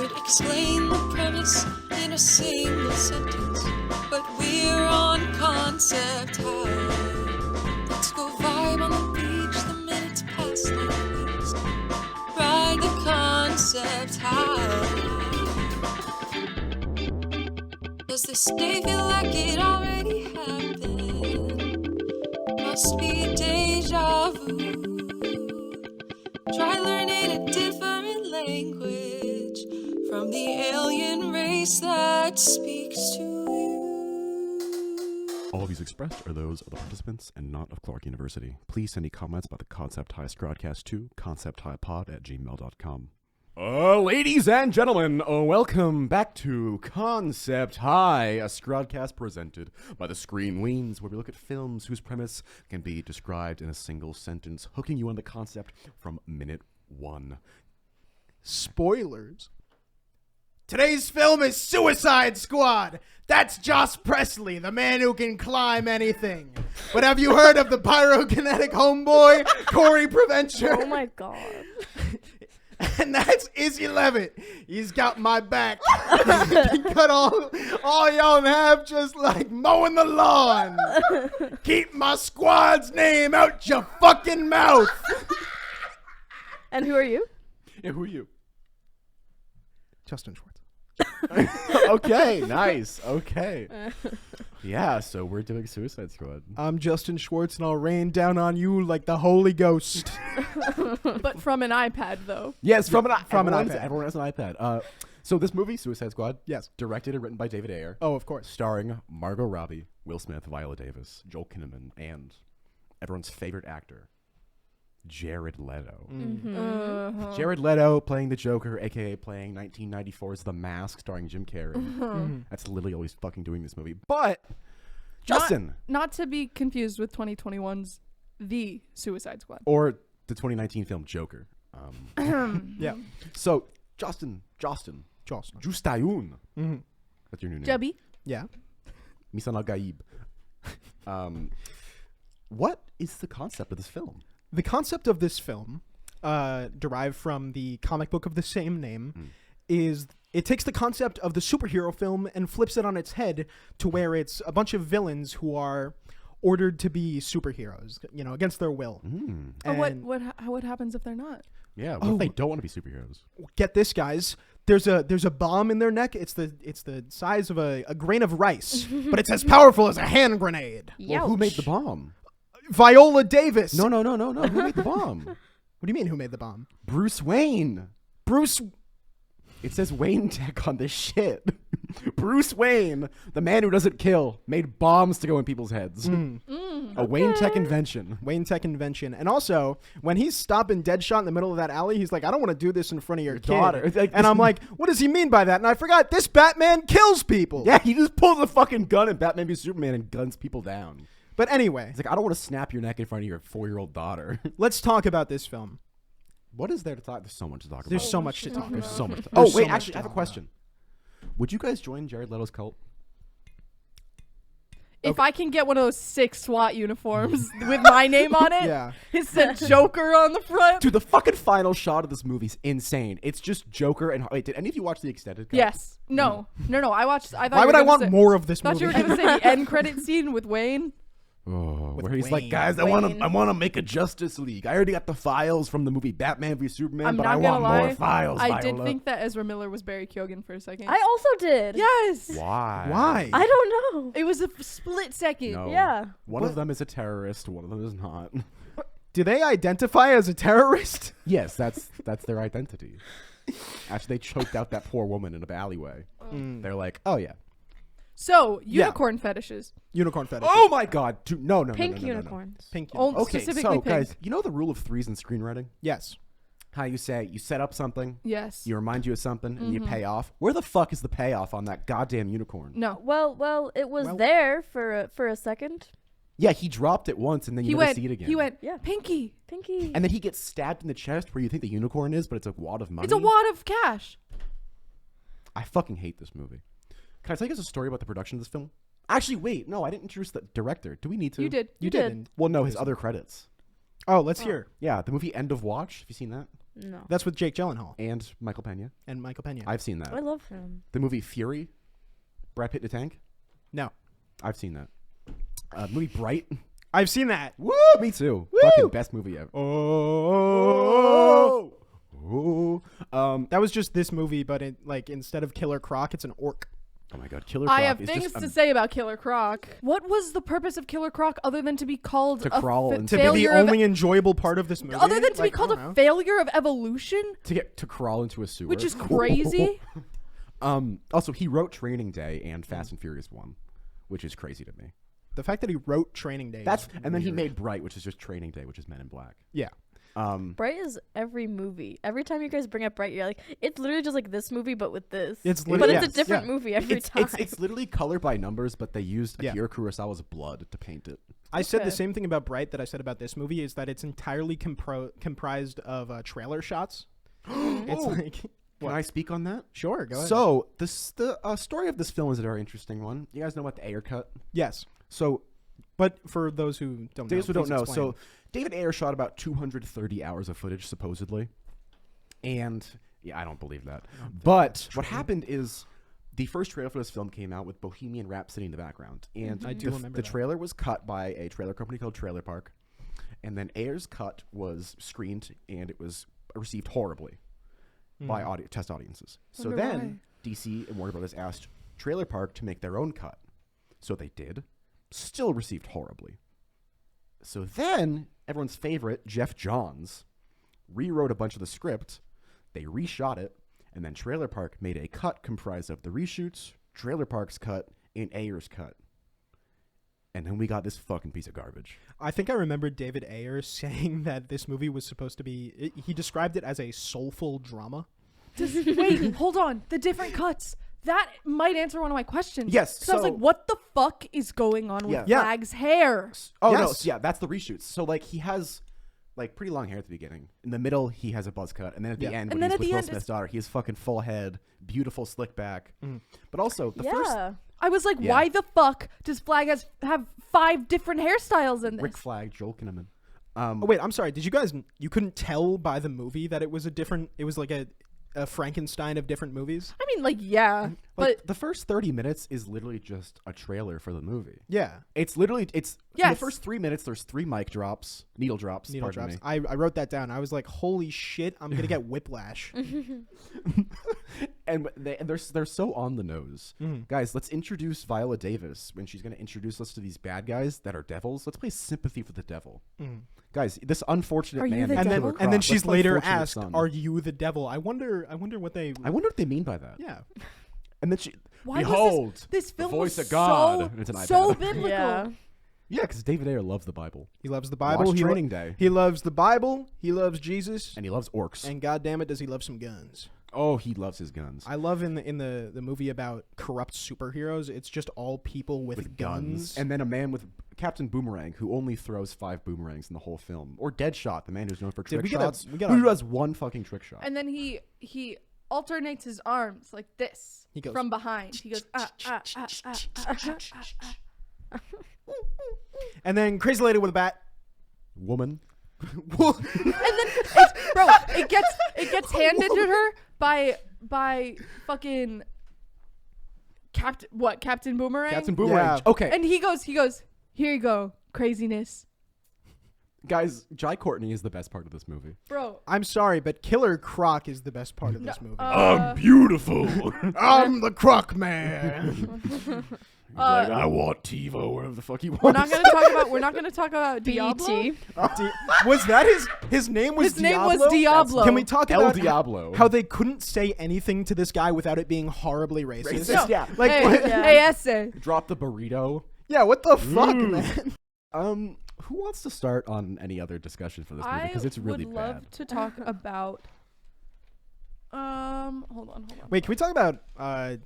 could explain the premise in a single sentence, but we're on concept high. Let's go vibe on the beach the minutes pass like weeks. Ride the concept high. Does this day feel like it already happened? Must be deja vu. Try learning a different language from the alien race that speaks to you. All views expressed are those of the participants and not of Clark University. Please send any comments about the Concept High Scrodcast to concepthighpod@gmail.com. Ladies and gentlemen, welcome back to Concept High, a Scrodcast presented by the Screen Weens, where we look at films whose premise can be described in a single sentence, hooking you on the concept from minute one. Spoilers. Today's film is Suicide Squad. That's Joss Presley, the man who can climb anything. But have you heard of the pyrokinetic homeboy, Corey Preventure? Oh my god. And that's Izzy Levitt. He's got my back. He cut all y'all in half just like mowing the lawn. Keep my squad's name out your fucking mouth. And who are you? Yeah, who are you? Justin Schwartz. Okay, nice. Okay. Yeah, so we're doing Suicide Squad. I'm Justin Schwartz, and I'll rain down on you like the Holy Ghost. But from an iPad, though. Yes, from an iPad. Everyone has an iPad. So this movie, Suicide Squad, Yes. directed and written by David Ayer, Oh, of course. starring Margot Robbie, Will Smith, Viola Davis, Joel Kinnaman, and everyone's favorite actor, Jared Leto. Jared Leto playing the Joker, a.k.a. playing 1994's The Mask, starring Jim Carrey. That's literally all he's fucking doing in this movie. But, Justin! Not to be confused with 2021's The Suicide Squad. Or the 2019 film Joker. Yeah. So, Justin. Justin. Justayun. That's your new name. Jubby. Yeah. Misan al-Gaib. What is the concept of this film? The concept of this film, derived from the comic book of the same name, is it takes the concept of the superhero film and flips it on its head to where it's a bunch of villains who are ordered to be superheroes, against their will. And What happens if they're not? Yeah, what if they don't want to be superheroes? get this, guys. There's a bomb in their neck. It's the size of a grain of rice, but it's as powerful as a hand grenade. Well, who made the bomb? Viola Davis. No. Who made the bomb? What do you mean, who made the bomb? Bruce Wayne. Bruce. It says Wayne Tech on this shit. Bruce Wayne, the man who doesn't kill, made bombs to go in people's heads. A Wayne Tech invention. Wayne Tech invention. And also, when he's stopping Deadshot in the middle of that alley, he's like, I don't want to do this in front of your kid. daughter. And I'm like, what does he mean by that? And I forgot, this Batman kills people. Yeah, he just pulls a fucking gun in Batman v Superman and guns people down. But anyway, He's like, I don't want to snap your neck in front of your 4-year-old daughter. let's talk about this film. What is there to talk? There's so much to talk about. There's so much to talk There's about. so much. There's Oh, wait, so much actually, to I have a talk question. Would you guys join Jared Leto's cult? If I can get one of those 6 SWAT uniforms with my name on it, Yeah. it said Joker on the front. Dude, the fucking final shot of this movie's insane. It's just Joker and... Wait, did any of you watch the extended cut? Yes. No. I watched. I thought Why you would were I gonna want say, more of this Thought movie? you were going to say the end credit scene with Wayne. Oh, With where he's Wayne. like, guys, I Wayne. want to make a Justice League. I already got the files from the movie Batman v Superman, I'm but not I gonna want lie. more files. I did Viola." think that Ezra Miller was Barry Keoghan for a second. I also did. Yes. Why? Why? I don't know. It was a split second. No. Yeah. One What? of them is a terrorist. One of them is not. Do they identify as a terrorist? Yes, that's their identity. Actually, they choked out that poor woman in an alleyway. They're like, oh yeah, So, Yeah. unicorn fetishes. Unicorn fetish. oh my god, dude, no, Pink no. unicorns. Pink Oh, unicorn. Okay, specifically so pink. guys, you know the rule of threes in screenwriting? Yes. How you say you set up something, Yes. you remind you of something, and you pay off. Where the fuck is the payoff on that goddamn unicorn? No. Well, it was Well- there for a second. Yeah, he dropped it once, and then you He never went. see it again. He went. Yeah. Pinky. Pinky. and then he gets stabbed in the chest where you think the unicorn is, but it's a wad of money. It's a wad of cash. I fucking hate this movie. Can I tell you guys a story about the production of this film? Actually, wait, no, I didn't introduce the director. Do we need to? You did. You did. didn't. Well, no, his other credits. Oh, let's hear. Yeah, the movie End of Watch. Have you seen that? No. That's with Jake Gyllenhaal And Michael Pena. and Michael Pena. I've seen that. I love him. The movie Fury. Brad Pitt in a tank. No. I've seen that. Movie Bright. I've seen that. Woo! Me too. Woo! Fucking best movie ever. Oh. Oh. That was just this movie, but instead of Killer Croc, it's an orc. Oh my God, Killer Croc I have is things just to say about Killer Croc. What was the purpose of Killer Croc other than to be called To a crawl fa- into- To be the failure of only enjoyable part of this movie. other than to be Like, I called don't a know. failure of evolution, to crawl into a sewer, which is crazy. Also, he wrote Training Day and Fast and Furious 1, which is crazy to me. The fact that he wrote Training Day. That's is and then he weird. made Bright, which is just Training Day, which is Men in Black. Yeah. Bright is every movie. Every time you guys bring up Bright, you're like, it's literally just like this movie, but with this. It's but literally- it's yes, a different yeah. movie every time. It's literally color by numbers, but they used Yeah. Akira Kurosawa's blood to paint it. I said the Okay. same thing about Bright that I said about this movie is that it's entirely comprised of trailer shots. It's like, Can I speak on that? sure, go ahead. So the story of this film is a very interesting one. You guys know about the Ayer cut? yes, So but for those who don't know, those who don't please know, explain. so David Ayer shot about 230 hours of footage supposedly, and yeah, I don't believe that. But what happened is the first trailer for this film came out with Bohemian Rhapsody in the background, and I do remember the that. trailer was cut by a trailer company called Trailer Park, and then Ayer's cut was screened and it was received horribly by test audiences. So Wonder then why. DC and Warner Brothers asked Trailer Park to make their own cut. So they did. Still received horribly. So then everyone's favorite, Jeff Johns, rewrote a bunch of the script. They reshot it, and then Trailer Park made a cut comprised of the reshoots, Trailer Park's cut, and Ayer's cut. And then we got this fucking piece of garbage. I think I remember David Ayer saying that this movie was supposed to be. He described it as a soulful drama. Wait, hold on. The different cuts. That might answer one of my questions. Yes, Because I was so- like, what the fuck is going on with Yeah. Yeah. Flag's hair? Oh, no, Yes. yeah, that's the reshoots. So, like, he has, like, pretty long hair at the beginning. In the middle, he has a buzz cut. And then at the Yeah. end, And when then he's at with the Will end, Smith's it's- daughter, he has fucking full head, beautiful slick back. But also, the yeah. first I was like, Yeah. why the fuck does Flag have 5 different hairstyles in this? Rick Flag, Joel Kinnaman. Oh wait, I'm sorry. Did you guys? You couldn't tell by the movie that it was a different. It was like a Frankenstein of different movies. I mean, like, yeah, Like, but the first 30 minutes is literally just a trailer for the movie. Yeah, It's literally, in the Yes. first 3 minutes, there's 3 needle drops, needle pardon drops. me. I wrote that down. I was like, holy shit, I'm gonna get whiplash. And they're so on the nose. Mm-hmm. Guys, let's introduce Viola Davis when she's going to introduce us to these bad guys that are devils. Let's play Sympathy for the Devil. Guys, this unfortunate Are you man the named and then Killer devil? and then Croc. she's Let's play later Fortunate asked, Son. "Are you the devil?" I wonder what they. I wonder what they mean by that. Yeah. And then she, why behold, was this film the voice was of God. so, And it's an so iPad. biblical? Yeah. Yeah, because David Ayer loves the Bible. He loves the Bible. Watch He Training Day. He loves the Bible. He loves Jesus. And he loves orcs. And goddamn it, does he love some guns? Oh, he loves his guns. I love in the movie about corrupt superheroes. It's just all people with guns. And then a man with Captain Boomerang who only throws 5 boomerangs in the whole film. Or Deadshot, the man who's known for Dude, trick we gotta- shots. we gotta- Who does one fucking trick shot? And then he alternates his arms like this He goes- from behind. He goes, ah, ah, ah, ah, ah, ah, ah. And then crazy lady with a bat. Woman. And then it gets handed to her by fucking Captain Boomerang. Captain Boomerang. Yeah. Okay. And he goes, here you go, craziness, Guys, Jai Courtney is the best part of this movie. bro. I'm sorry, but Killer Croc is the best part of this movie. Beautiful. I'm the Croc Man. like, I want TiVo, wherever the fuck he wants. We're not gonna talk about Diablo. BET. Was that his name? Was His name was Diablo? Diablo. Can we talk El about Diablo. how they couldn't say anything to this guy without it being horribly racist? Racist, yeah. Like, hey, what- Yeah. hey, essay. Drop the burrito. yeah, what the fuck, man? Who wants to start on any other discussion for this movie? I Because it's really would bad. love to talk about. Hold on. Wait, can we talk about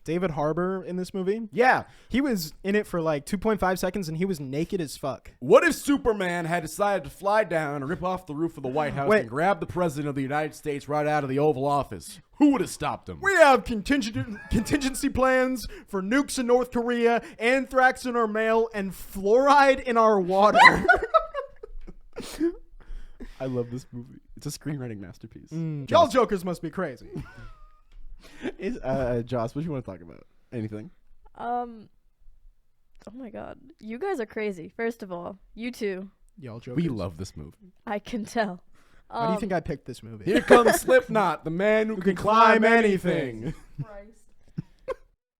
David Harbour in this movie? Yeah. He was in it for like 2.5 seconds, and he was naked as fuck. What if Superman had decided to fly down and rip off the roof of the White House Wait. and grab the President of the United States right out of the Oval Office? Who would have stopped him? We have contingency plans for nukes in North Korea, anthrax in our mail, and fluoride in our water. I love this movie. It's a screenwriting masterpiece. Y'all jokers must be crazy. Is Joss, what do you want to talk about? Anything? Oh my god. You guys are crazy. First of all, you two. Y'all jokers. We love this movie. I can tell. Why do you think I picked this movie? Here comes Slipknot, the man who can climb anything.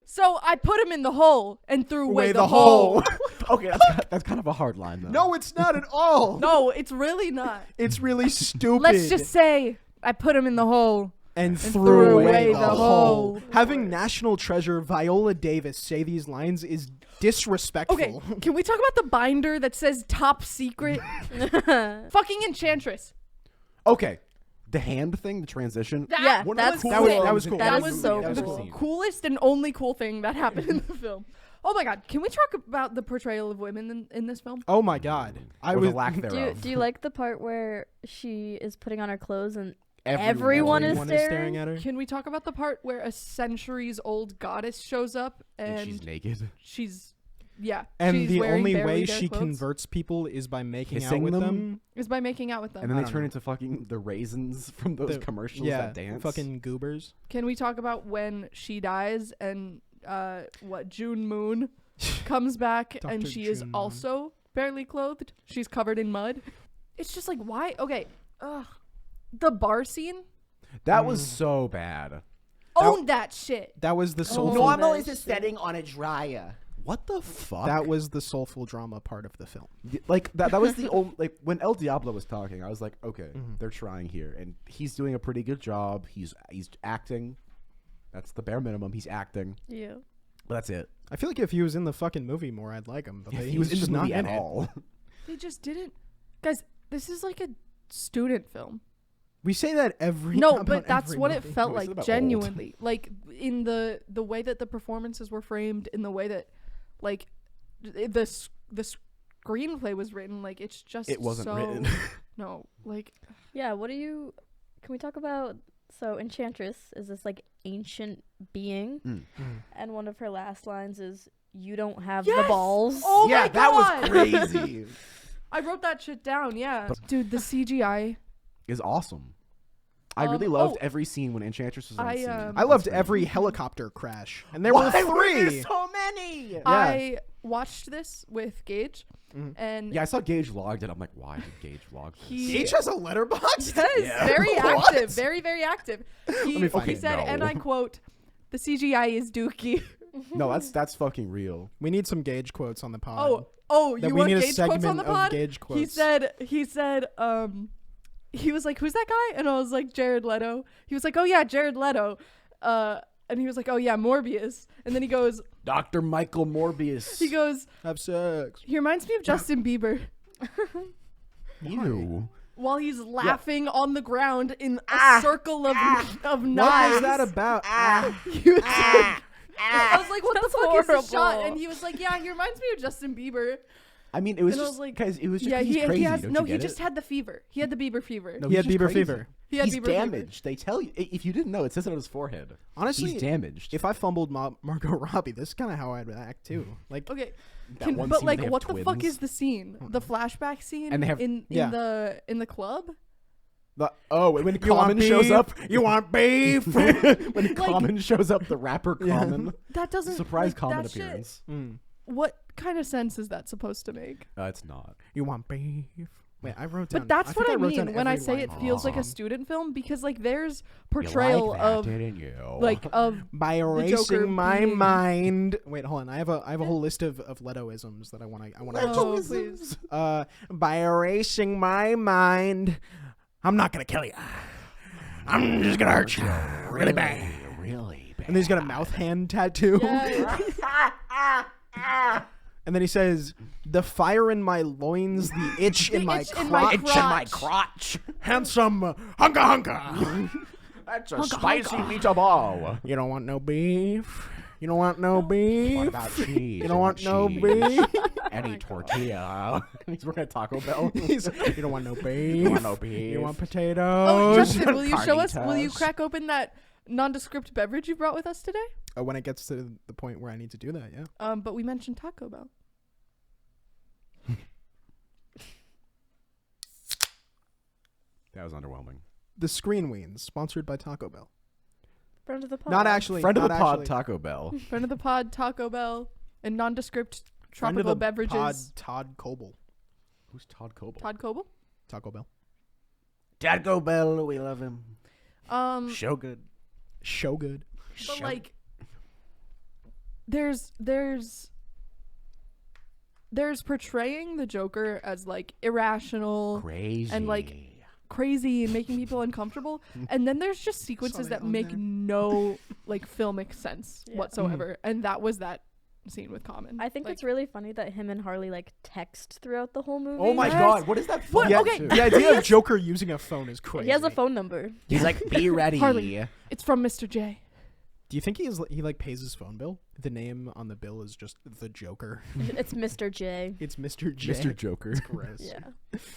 So I put him in the hole and threw away Away the hole. Okay, that's kind of a hard line, though. No, it's not at all. No, it's really not. It's really stupid. Let's just say I put him in the hole. and threw threw away away the the hole. hole. Having national treasure Viola Davis say these lines is disrespectful. Okay, can we talk about the binder that says top secret? Fucking Enchantress. Okay, the hand thing, the transition. Yeah, one of that's the that was coolest that was cool. things That in was the so movie I've ever cool. seen. Coolest and only cool thing that happened in the film. Oh my god, can we talk about the portrayal of women in this film? Oh my god. I Or was the lack Do thereof. you like the part where she is putting on her clothes and Everyone is Everyone staring? at her. Can we talk about the part where a centuries-old goddess shows up and and she's naked. she's yeah, And she's the wearing only barely way bare she clothes, converts people is by making out Kissing with them? them. is by making out with them. And then I they don't turn know. into fucking the raisins from those commercials Yeah, that dance. fucking goobers. Can we talk about when she dies and June Moon comes back and Dr. she is June Moon. also barely clothed? She's covered in mud. It's just like why? Okay, the bar scene. That was so bad. Own that shit. That was the soulful. Normal is a setting on a dryer. What the fuck? That was the soulful drama part of the film. Like that was the only, like when El Diablo was talking, I was like, okay, Mm-hmm. they're trying here and he's doing a pretty good job. He's acting. That's the bare minimum. He's acting. Yeah. But that's it. I feel like if he was in the fucking movie more, I'd like him. But If he he was in just the movie not at in it. all. They just didn't. Guys, this is like a student film. We say that every No, about but that's every what it movie. felt No, it's like about old. genuinely. Like in the way that the performances were framed, in the way that like the screenplay was written, like it's just It wasn't so, written. No, like Yeah, can we talk about, so Enchantress is this like ancient being, and one of her last lines is, "You don't have the Yes! balls." Oh yeah, my that god, was crazy. I wrote that shit down. Yeah, dude, the CGI. Is awesome. I really loved every scene when Enchantress was on scene. I loved every helicopter crash, and there were three. So many. Yeah. I watched this with Gage, and Yeah, I saw Gage logged it. I'm like, why did Gage log this? he Gage has a letterbox. yes, very What? active, very very active. He, me find he it. said, and I quote, "The CGI is dookie." No, that's fucking real. We need some Gage quotes on the pod. Oh, That you we want need a Gage quotes on segment the of pod? Gage He quotes. said, he was like, "Who's that guy?" And I was like, "Jared Leto." He was like, "Oh yeah, Jared Leto." And he was like, "Oh yeah, Morbius." And then he goes, Dr. Michael Morbius. he goes, Have sex. "He reminds me of Justin Bieber." Ew. While he's laughing on the ground in a circle of What knives. was that about? He was like, I was like, "What the That's fuck is this shot?" horrible. And he was like, "Yeah, he reminds me of Justin Bieber." I mean, it was And I just was like, guys. It was just Yeah, 'cause he's crazy. he has don't no. you He get just it? had the fever. He had the Bieber fever. No, He had he's just Bieber crazy. fever. He had He's Bieber fever. damaged. They tell you. If you didn't know, it says it on his forehead. Honestly, He's damaged. if I fumbled Margot Robbie, this is kind of how I'd act too. Like, Okay, That one but scene where like, they have what the fuck twins. is the scene? The flashback scene And they have- in yeah. the club. When you want Common shows beef? up, You want beef? when Common shows up, the rapper Common. That doesn't Surprise like, Common that shit- appearance. What kind of sense is that supposed to make? It's not. You want beef? Wait, I wrote down. But that's I what think I wrote down mean when I every say line. it feels like a student film, because like there's portrayal you like of that, didn't you? like of By Joker erasing my being- mind. Wait, hold on. I have a whole list of Leto-isms that I want to. oh please. By erasing my mind, I'm not gonna kill you. I'm just gonna hurt you really bad. Really bad. And then he's got a mouth hand tattoo. And then he says, "The fire in my loins, the itch in my itch in my crotch, crotch. handsome hunka hunka." That's a spicy meatball. You don't want no beef. You don't want no beef. What about cheese? You don't want no cheese? beef. Any tortilla. He's working at Taco Bell. You don't want no beef. You want no beef? You want Oh, potatoes. Justin, will you show us? Will you Carnitas. crack open that nondescript beverage you brought with us today? When it gets to the point where I need to do that, yeah. But we mentioned Taco Bell. That was underwhelming. The Screen Weens, sponsored by Taco Bell. Friend of the pod. Not actually. Friend of not the pod, actually. Taco Bell. Friend of the pod, Taco Bell, and nondescript Friend of tropical the beverages. pod, Todd Coble. Who's Todd Coble? Todd Coble. Taco Bell. Taco Bell, we love him. So good. So good. But like, there's portraying the Joker as like irrational Crazy. and like crazy and making people uncomfortable, and then there's just sequences that make no like filmic sense Yeah. whatsoever, and that was that scene with Common. I think like, it's really funny that him and Harley like text throughout the whole movie. Oh my Yes. god, what is that What? phone? Yeah, Okay. too? the idea of Joker using a phone is crazy. He has a phone number. He's like, be ready. Harley. It's from Mr. J. Do you think he like pays his phone bill? The name on the bill is just the Joker. It's Mr. J. It's Mr. J. Mr. Joker. Gross. Yeah.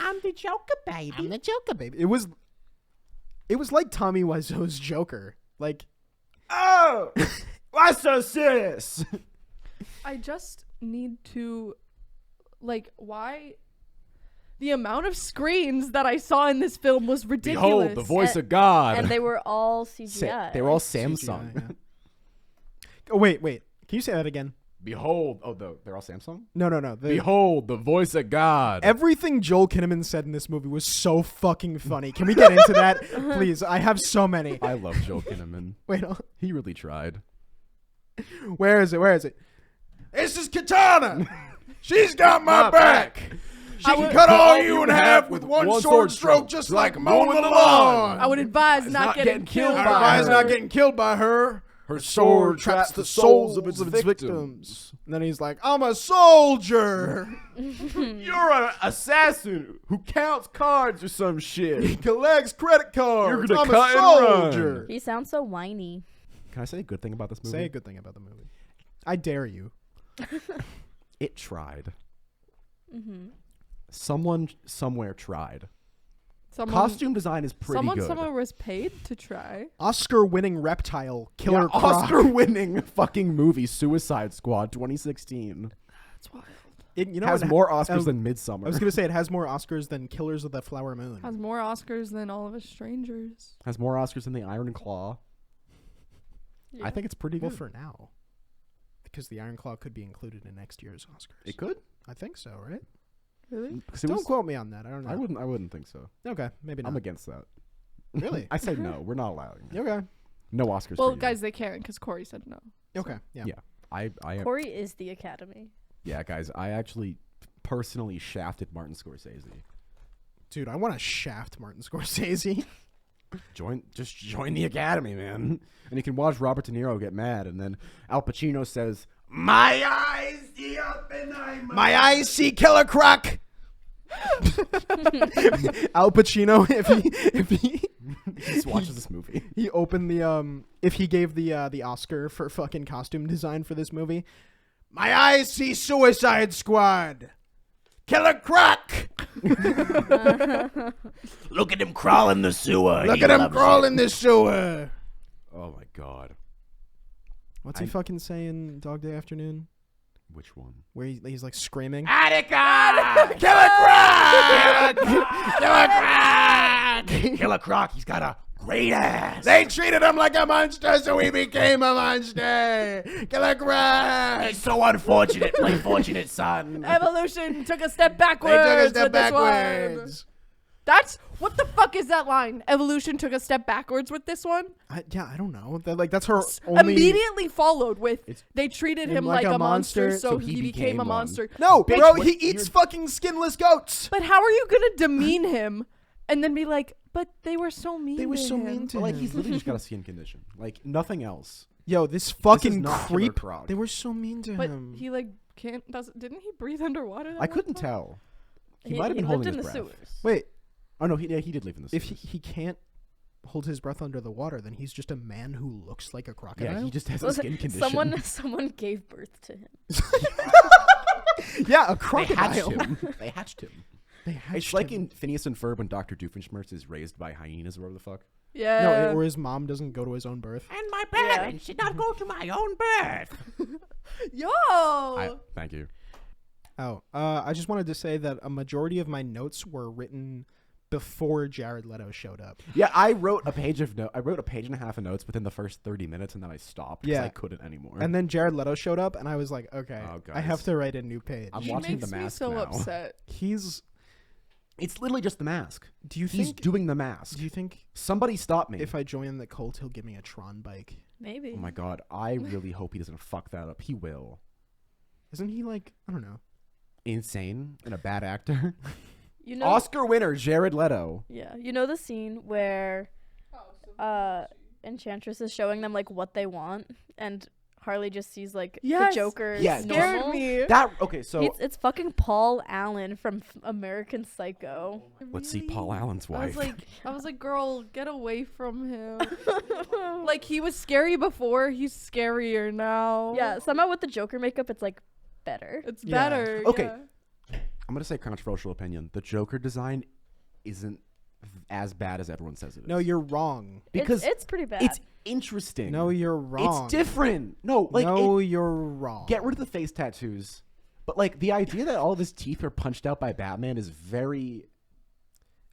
I'm the Joker, baby. I'm the Joker, baby. It was like Tommy Wiseau's Joker. Like, Oh, why so serious? I just need to, like, why? The amount of screens that I saw in this film was ridiculous. Behold, the voice of God. And they were all CGI. they were all CGI, Samsung. yeah. Oh wait. Can you say that again? Behold, they're all Samsung? No. Behold, the voice of God. Everything Joel Kinnaman said in this movie was so fucking funny. Can we get into that, please? I have so many. I love Joel Kinnaman. Wait, He really tried. where is it? This is Katana. She's got my back. She I can would- cut all you in half with one sword stroke, just like mowing the lawn. I would advise not not getting getting killed killed by by Everybody's her. not getting killed by her. Her Sword traps the souls of its victims. And then he's like, I'm a soldier. You're an assassin who counts cards or some He shit. collects credit cards. You're gonna I'm cut a and run. soldier. He sounds so whiny. Can I say a good thing about this movie? Say a good thing about the movie. I dare you. It tried. Mm-hmm. Someone somewhere tried. Someone, Costume design is pretty someone good. somewhere was paid to try. Oscar-winning reptile Killer Croc. Oscar-winning fucking movie, Suicide Squad 2016. That's wild. It Has more Oscars um, than Midsummer. I was gonna say it has more Oscars than Killers of the Flower Moon. Has more Oscars than All of Us Strangers. Has more Oscars than the Iron Claw. Yeah. I think it's pretty Well, good. for now, because the Iron Claw could be included in next year's Oscars. It could. I think so, right? Really? Because it Don't was- quote me on that. I don't know. I wouldn't think so. Okay, maybe not. I'm against that. Really? I say no. We're not allowing that. Okay. No Oscars. Well, for you. guys, they can't because Corey said no. Okay. Yeah. Yeah. I Corey is the Academy. yeah, guys. I actually personally shafted Martin Scorsese. Dude, I want to shaft Martin Scorsese. Just join the Academy, man. And you can watch Robert De Niro get mad, and then Al Pacino says, My eyes see Oppenheimer. My eyes see Killer Croc. Al Pacino, if he he just watches this movie. he opened the if he gave the Oscar for fucking costume design for this movie, my eyes see Suicide Squad. Killer Croc. Look at him crawl in the sewer. Look He at him loves crawl it. in the sewer. Oh my god. What's he fucking saying, Dog Day Afternoon? Which one? Where he's like screaming. Attica! Killer Croc! Killer Croc! Killer Croc, he's got a great ass. They treated him like a monster, so he became a monster. Killer Croc! He's so unfortunate, my fortunate son. Evolution took a step backwards. They took a step with this one. backwards. That's what the fuck is that line? Evolution took a step backwards with this one. I don't know. That's her only. Immediately followed with It's- they treated him him like like a a monster, monster, so he became a one. monster. No, Bitch, bro, what- he eats fucking skinless goats. But how are you gonna demean him and then be like, but they were so mean. They were to so him. mean to But like him. he's literally just got a skin condition. Like nothing else. Yo, this fucking not Killer creep. Croc. They were so mean to But him. he like didn't he breathe underwater? I couldn't tell. He might have been lived holding in his the breath. sewers. Wait, Oh no, he did live in the if sewers. he can't hold his breath under the water, then he's just a man who looks like a crocodile. Yeah, he just has a Well, skin condition. Someone gave birth to him. yeah, a They crocodile. hatched him. They hatched him. They hatched It's like him. in Phineas and Ferb when Dr. Doofenshmirtz is raised by hyenas or whatever the fuck. Yeah. No, or his mom doesn't go to his own birth. And my parents did not go to my own birth. Yo. Thank you. Oh, I just wanted to say that a majority of my notes were written before Jared Leto showed up. Yeah, I wrote a page and a half of notes within the first 30 minutes, and then I stopped because Yeah. I couldn't anymore. And then Jared Leto showed up, and I was like, okay, Oh, I have guys. to write a new page. I'm She watching makes The me Mask so now. upset. It's literally just The Mask. Do you He's think? doing The Mask. Do you think Somebody stop me. if I join the cult, he'll give me a Tron bike? Maybe. Oh my god, I really hope he doesn't fuck that up. He will. Isn't he like, I don't know? Insane and a bad actor. You know. Oscar winner Jared Leto. Yeah. You know the scene where Enchantress is showing them like what they want, and Harley just sees like Yes. the Joker. Yeah, Scared normal. me. That okay, so It's fucking Paul Allen from American Psycho. let's see Really? Paul Allen's I wife. was like, girl, get away from him. Like, he was scary before, he's scarier now. Yeah, somehow with the Joker makeup, it's like better. It's Yeah. better. Okay. yeah. I'm gonna say controversial opinion. The Joker design isn't as bad as everyone says it is. No, you're wrong. because it's pretty bad. it's interesting. No, you're wrong. It's different. No, like no, you're wrong. get rid of the face tattoos. But like the idea that all of his teeth are punched out by Batman is very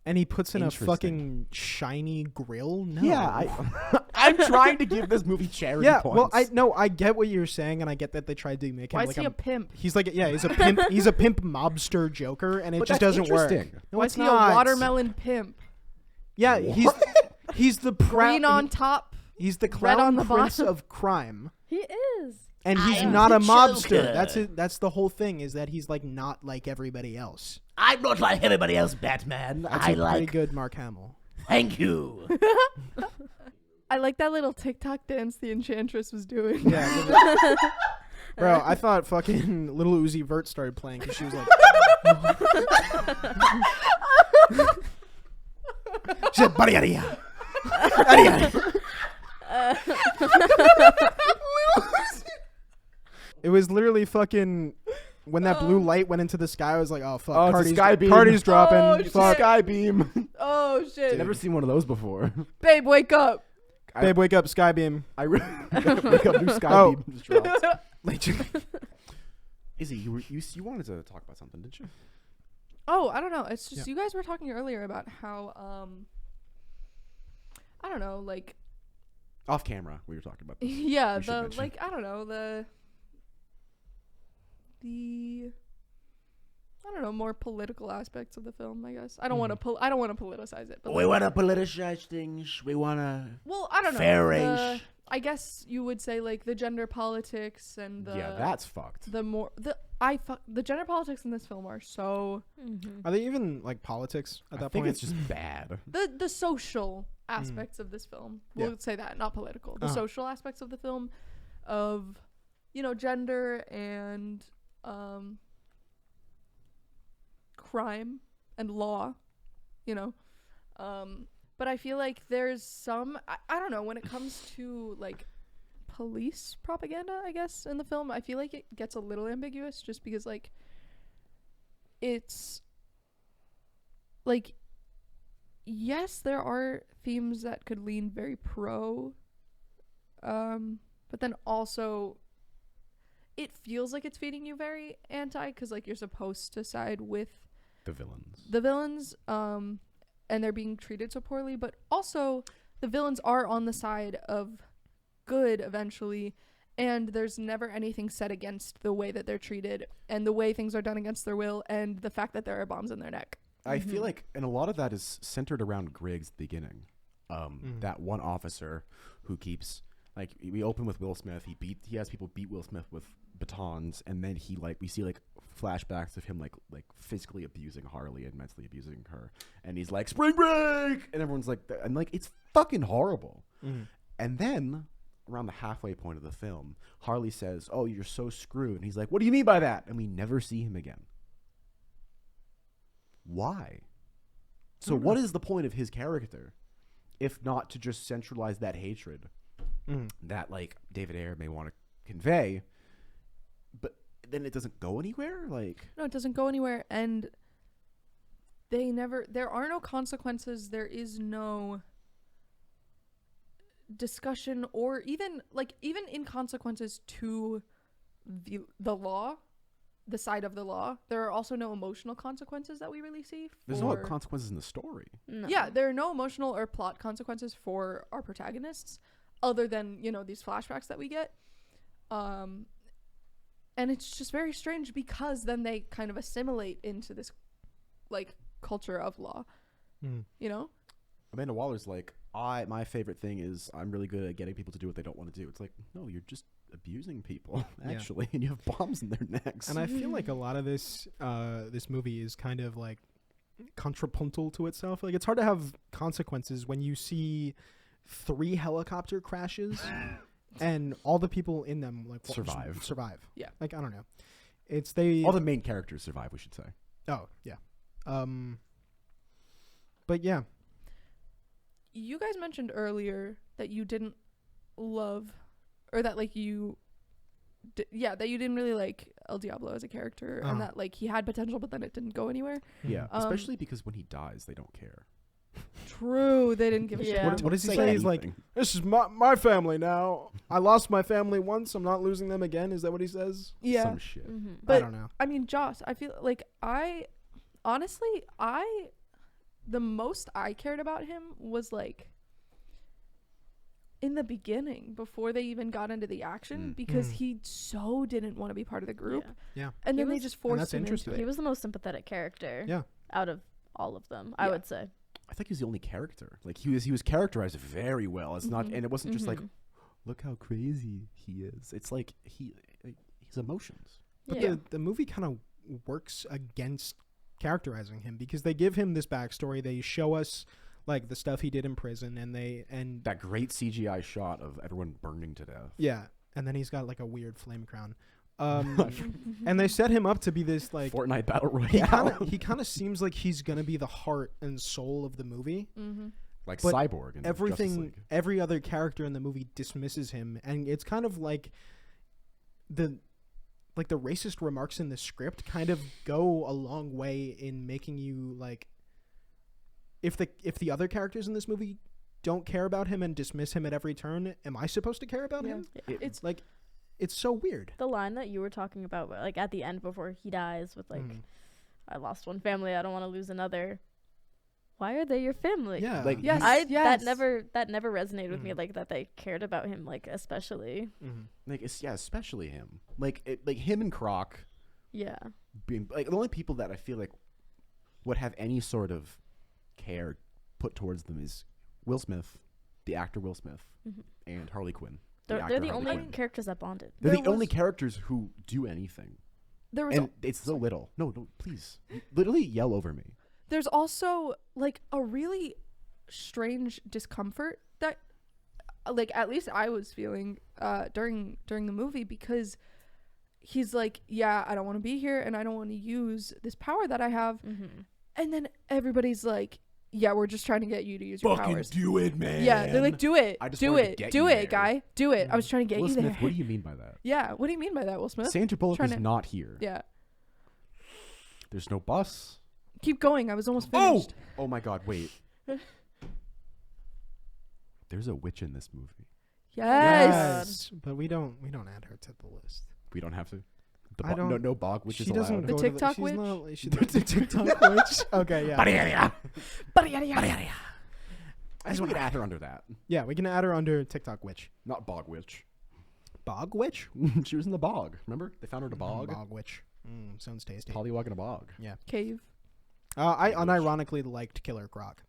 And he puts in a Interesting. fucking shiny grill. No. I'm trying to give this movie charity yeah. points. Well, I get what you're saying, and I get that they tried to make him Why like is he a pimp? he's like he's a pimp. He's a pimp mobster Joker, and it But just that's doesn't work. interesting. No, Why it's is he not. a watermelon pimp? Yeah, he's the Green on top. He's the red clown on the prince bottom. of crime, he is. and he's am not a the mobster. Joker. That's it. That's the whole thing. Is that he's like not like everybody else. I'm not like everybody else, Batman. That's I a pretty like. good Mark Hamill. Thank you. I like that little TikTok dance the Enchantress was doing. Yeah, bro. I thought fucking Little Uzi Vert started playing because she was like. She said, "Buddy, It was literally fucking when that blue light went into the sky. I was like, "Oh fuck, Oh, it's a Cardi's, sky beam. Cardi's dropping." Oh, Fuck. shit. Sky beam. Oh, shit. Never seen one of those before. Babe, wake up. Babe, wake up, sky beam. I really wake up, new sky Oh. beam just dropped. Like, Izzy, you wanted to talk about something, didn't you? Oh, I don't know. It's just Yeah. you guys were talking earlier about how I don't know, like Off camera, we were talking about this. yeah, You should the mention. like I don't know, the I don't know, more political aspects of the film, I guess. I don't want to I don't want to politicize it, but We like, want to politicize things. We want to. well, I don't know. Fair-ish. I guess you would say like the gender politics and the Yeah, that's fucked. the gender politics in this film are so Mm-hmm. are they even like politics at I that think point? it's just bad. the social aspects of this film. We'll Yeah. say that, not political. The Uh-huh. social aspects of the film of gender and crime and law, but I feel like there's some I don't know, when it comes to like police propaganda, I guess, in the film, I feel like it gets a little ambiguous just because like it's like yes, there are themes that could lean very pro, but then also it feels like it's feeding you very anti because like you're supposed to side with The villains. the villains, and they're being treated so poorly, but also the villains are on the side of good eventually, and there's never anything said against the way that they're treated and the way things are done against their will and the fact that there are bombs in their neck. I feel like, and a lot of that is centered around Griggs at the beginning. That one officer who keeps, like, we open with Will Smith. He has people beat Will Smith with batons, and then we see like flashbacks of him like physically abusing Harley and mentally abusing her, and he's like, "Spring break," and everyone's like, and like it's fucking horrible. And then around the halfway point of the film, Harley says, "Oh, you're so screwed," and he's like, "What do you mean by that?" And we never see him again. Why? So what is the point of his character if not to just centralize that hatred that like David Ayer may want to convey, but then it doesn't go anywhere? Like, No, it doesn't go anywhere, and there are no consequences, there is no discussion or even inconsequences to the law. the side of the law. There are also no emotional consequences that we really see. There's no consequences in the story. No. Yeah, there are no emotional or plot consequences for our protagonists, other than these flashbacks that we get. And it's just very strange because then they kind of assimilate into this like culture of law. Amanda Waller's like, my favorite thing is I'm really good at getting people to do what they don't want to do. It's like, no, you're just abusing people actually, and you have bombs in their necks. And I feel like a lot of this movie is kind of like contrapuntal to itself. Like, it's hard to have consequences when you see 3 helicopter crashes and all the people in them like survive. Yeah. Like, I don't know. All the main characters survive, we should say. Oh, yeah. But yeah. You guys mentioned earlier that you didn't love, or that like you that you didn't really like El Diablo as a character, and that like he had potential but then it didn't go anywhere. Yeah, especially because when he dies, they don't care. True, they didn't give a shit. Yeah. What does he say? He's like, this is my family now. I lost my family once. I'm not losing them again. Is that what he says? Yeah. Some shit. But I don't know. I mean, Josh, I feel like the most I cared about him was like in the beginning, before they even got into the action, because he so didn't want to be part of the group. Yeah. And then they just forced him into He it. was the most sympathetic character. Yeah. Out of all of them, I would say. I think he was the only character. Like he was characterized very well. It's not, and it wasn't just like, look how crazy he is. It's like his emotions. But the movie kind of works against characterizing him, because they give him this backstory. They show us like the stuff he did in prison, and that great CGI shot of everyone burning to death. Yeah, and then he's got like a weird flame crown. And they set him up to be this like Fortnite battle royale. he kind of seems like he's gonna be the heart and soul of the movie. Like But Cyborg and every other character in the movie dismisses him, and it's kind of like the racist remarks in the script kind of go a long way in making you like, if the other characters in this movie don't care about him and dismiss him at every turn, am I supposed to care about him? It's like, it's so weird. The line that you were talking about, like at the end before he dies, with like, I lost one family, I don't want to lose another. Why are they your family? Yeah. Like, yes, that never resonated with me, like that they cared about him, like especially. like especially him. Like him and Croc. Yeah. Being like the only people that I feel like would have any sort of care put towards them is Will Smith, the actor Will Smith, and Harley Quinn. They're the only characters that bonded. They're the only characters who do anything. There was and it's so little. No, please. Literally yell over me. There's also like a really strange discomfort that like at least I was feeling during the movie, because he's like, yeah, I don't want to be here and I don't want to use this power that I have. And then everybody's like, yeah, we're just trying to get you to use your powers. Do it, man. Yeah, they're like, do it. I just do wanted to it. get Do you it, there. guy. Do it. I was trying to get Will you Smith, there. what do you mean by that? Yeah, what do you mean by that, Will Smith? Sandra Bullock Trying is to- not here. Yeah. There's no bus. Keep going. I was almost finished. Oh my God! Wait. There's a witch in this movie. Yes. But we don't add her to the list. We don't have to. I don't- No bog witches She doesn't allowed. go The to TikTok she's witch? not- she- the TikTok witch. Okay, yeah. I think we could add her under that. Yeah, we can add her under TikTok witch. Not bog witch. Bog witch? She was in the bog. Remember? They found her in a bog. Bog witch. Sounds tasty. Pollywog in a bog. Yeah. Cave. I unironically liked Killer Croc.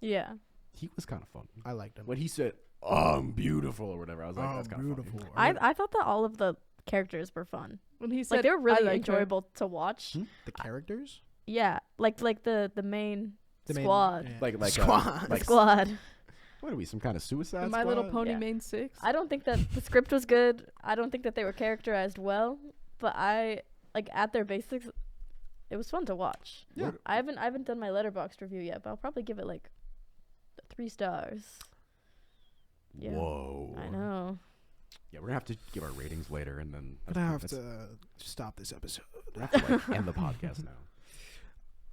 Yeah. He was kind of fun. I liked him. When he said, I'm beautiful or whatever, I was like, that's kind of beautiful. funny. I thought that all of the characters were fun. When he said Like they were "I really like her." enjoyable to watch. The characters? Yeah. Like the main The main- squad. yeah. Like Squad. like Squad. What are we? Some kind of suicide And My squad? Little Pony Yeah. main 6. I don't think that the script was good. I don't think that they were characterized well, but I like at their basics it was fun to watch. Yeah. I haven't done my Letterboxd review yet, but I'll probably give it like 3 stars. Yeah. Whoa. I know. Yeah, we're gonna have to give our ratings later, and then But I have to stop this episode. we have to like, end the podcast now.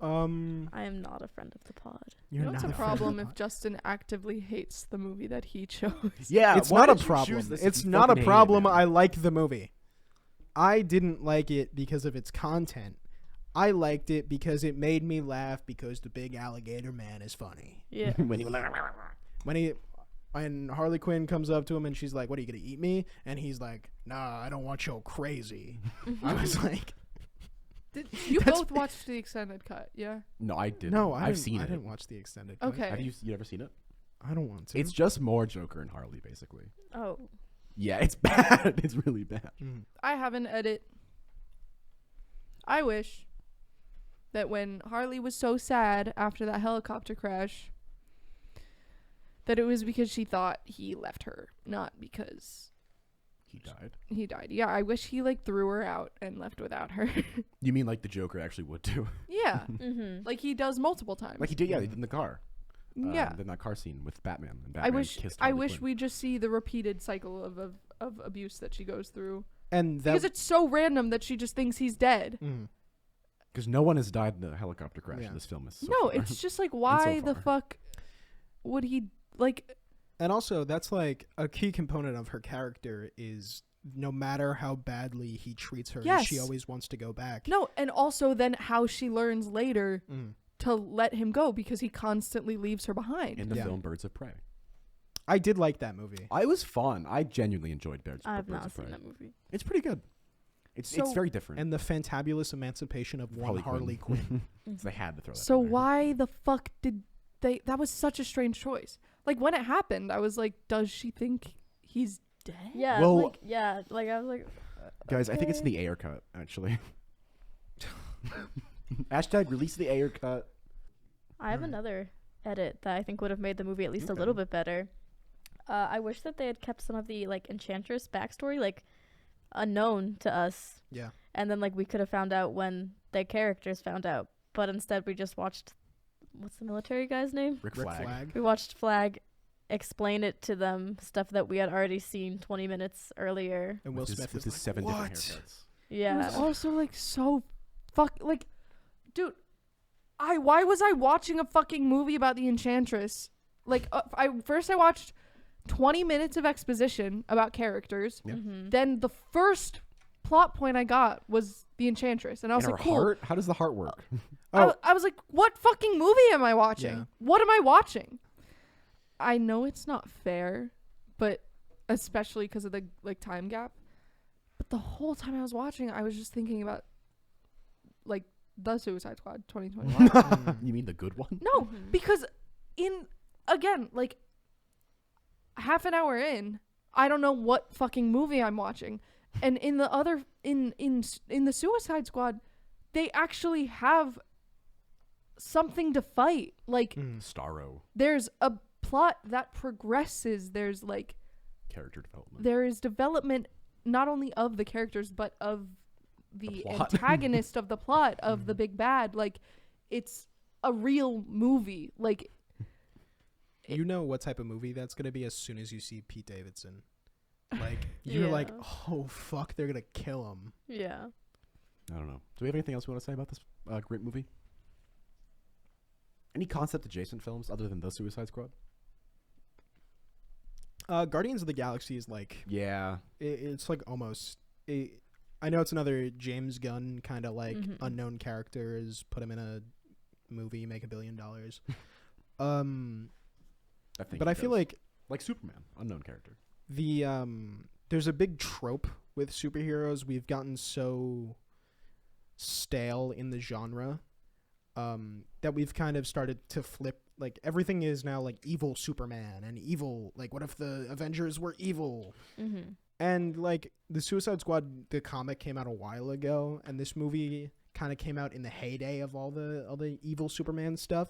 I am not a friend of the pod. You know, it's a problem if Justin. Justin actively hates the movie that he chose. Yeah, It's why not a did you problem. choose this if It's you not a fucking hate it, problem. man? I like the movie. I didn't like it because of its content. I liked it because it made me laugh because the big alligator man is funny. Yeah. When Harley Quinn comes up to him and she's like, "What, are you gonna eat me?" And he's like, "Nah, I don't want your crazy." I was like, You That's both watched the extended cut, yeah? No, I didn't. "No, I've seen I it. didn't watch the extended cut. Okay. Have you ever seen it? I don't want to. It's just more Joker and Harley, basically. Oh. Yeah, it's bad. It's really bad. Mm. I have an edit. I wish that when Harley was so sad after that helicopter crash, that it was because she thought he left her, not because He died. he died. Yeah, I wish he like threw her out and left without her. You mean like the Joker actually would do? Yeah, Mm-hmm. like he does multiple times. Like he did, yeah, he did in the car. Yeah. In that car scene with Batman. And I Batman wish kissed I Harley wish Quinn. we just see the repeated cycle of abuse that she goes through, And that because it's so random that she just thinks he's dead. Mm. Because no one has died in a helicopter crash Yeah. in this film. So No, far. it's just like, why the far. fuck would he like? And also, that's like a key component of her character is no matter how badly he treats her, Yes. she always wants to go back. No, and also then how she learns later Mm. to let him go because he constantly leaves her behind. in the Yeah. film Birds of Prey. I did like that movie. I was fun. I genuinely enjoyed Birds I have Birds not of Prey. seen that movie. It's pretty good. It's So- very different. And the fantabulous emancipation of one Harley Quinn. So they had to throw that. So in there. why the fuck did they? That was such a strange choice. Like when it happened, I was like, does she think he's dead? Yeah. Well- Like I was like, Guys, I think it's in okay. the Ayer cut, actually. Hashtag release the Ayer cut. I have Mm. another edit that I think would have made the movie at least a little bit better. I wish that they had kept some of the like Enchantress backstory like unknown to us, Yeah. and then like we could have found out when their characters found out. But instead, we just watched. What's the military guy's name? Rick Rick Flag. Flag. We watched Flag explain it to them, stuff that we had already seen 20 minutes earlier. And Will With his, Smith with is his like, 7 different "What?" haircuts. Yeah. It was also like so like, dude, why was I watching a fucking movie about the Enchantress? Like I watched 20 minutes of exposition about characters. Yeah. Mm-hmm. Then the first plot point I got was the Enchantress, and I was In like, her cool. heart? How does the heart work? I was like, what fucking movie am I watching? Yeah. What am I watching? I know it's not fair, but especially because of the like time gap. But the whole time I was watching, I was just thinking about like the Suicide Squad 2021. You mean the good one? No, because in again, like half an hour in, I don't know what fucking movie I'm watching. And in the other in the Suicide Squad, they actually have something to fight. Like Mm. Starro. there's a plot that progresses. There's like Character development. there is development not only of the characters but of the plot. antagonist of the plot of the big bad. Like it's a real movie. Like You know what type of movie that's going to be as soon as you see Pete Davidson. Like, you're like, Yeah. oh, fuck, they're going to kill him. Yeah. I don't know. Do we have anything else we want to say about this great movie? Any concept adjacent films other than The Suicide Squad? Guardians of the Galaxy is like, Yeah. it's like almost, I know it's another James Gunn kind of like Mhm. unknown characters, put him in a movie, make $1 billion. I think But he I feel does. like Superman, unknown character. the there's a big trope with superheroes. We've gotten so stale in the genre that we've kind of started to flip. Like everything is now like evil Superman and evil. Like what if the Avengers were evil? Mm-hmm. And like the Suicide Squad, the comic came out a while ago, and this movie kind of came out in the heyday of all the evil Superman stuff.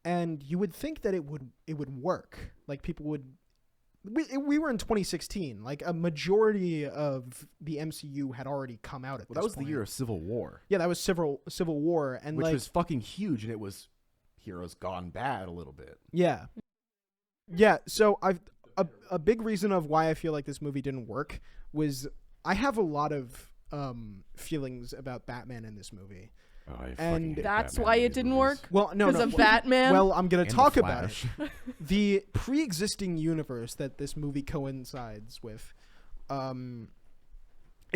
And you would think that it would work. Like people would. We were in 2016. Like a majority of the MCU had already come out at Well, this that was point. the year of Civil War, Yeah, that was Civil War, and which like was fucking huge, and it was heroes gone bad a little bit. yeah. So a big reason of why I feel like this movie didn't work was I have a lot of feelings about Batman in this movie. Oh, I And fucking hate that's Batman why in it these didn't movies. work. Well, no, Because no. of Batman. Well, I'm gonna And the talk about it. Flash. The pre-existing universe that this movie coincides with,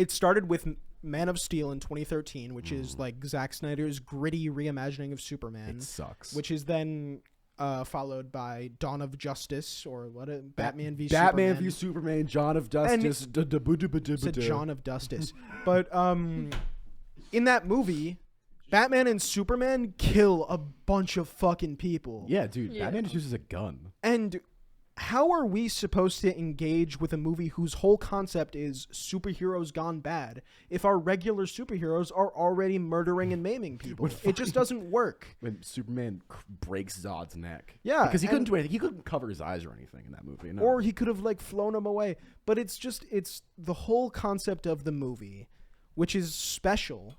it started with Man of Steel in 2013, which is like Zack Snyder's gritty reimagining of Superman. It sucks. Which is then followed by Dawn of Justice, or Batman v Batman Superman. v Superman, John of Justice. Said John of Justice. But in that movie, Batman and Superman kill a bunch of fucking people. Yeah, dude. Yeah. Batman just uses a gun. And how are we supposed to engage with a movie whose whole concept is superheroes gone bad if our regular superheroes are already murdering and maiming people? It just doesn't work. When Superman breaks Zod's neck. Yeah, Because he couldn't and- do anything. He couldn't cover his eyes or anything in that movie. No. Or he could have like flown him away. But it's the whole concept of the movie, which is special,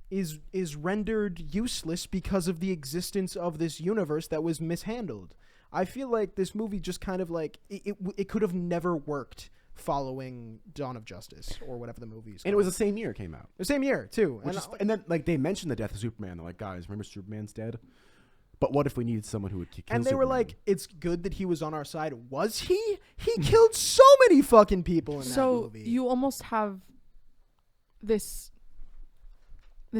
is rendered useless because of the existence of this universe that was mishandled. I feel like this movie just kind of like it could have never worked following Dawn of Justice or whatever the movie is. And it was the same year it came out. the same year too. And then like they mentioned the death of Superman. They're like, guys, remember Superman's dead? But what if we needed someone who would kill And they were Superman? like, it's good that he was on our side. Was he? He killed so many fucking people in that So movie. you almost have this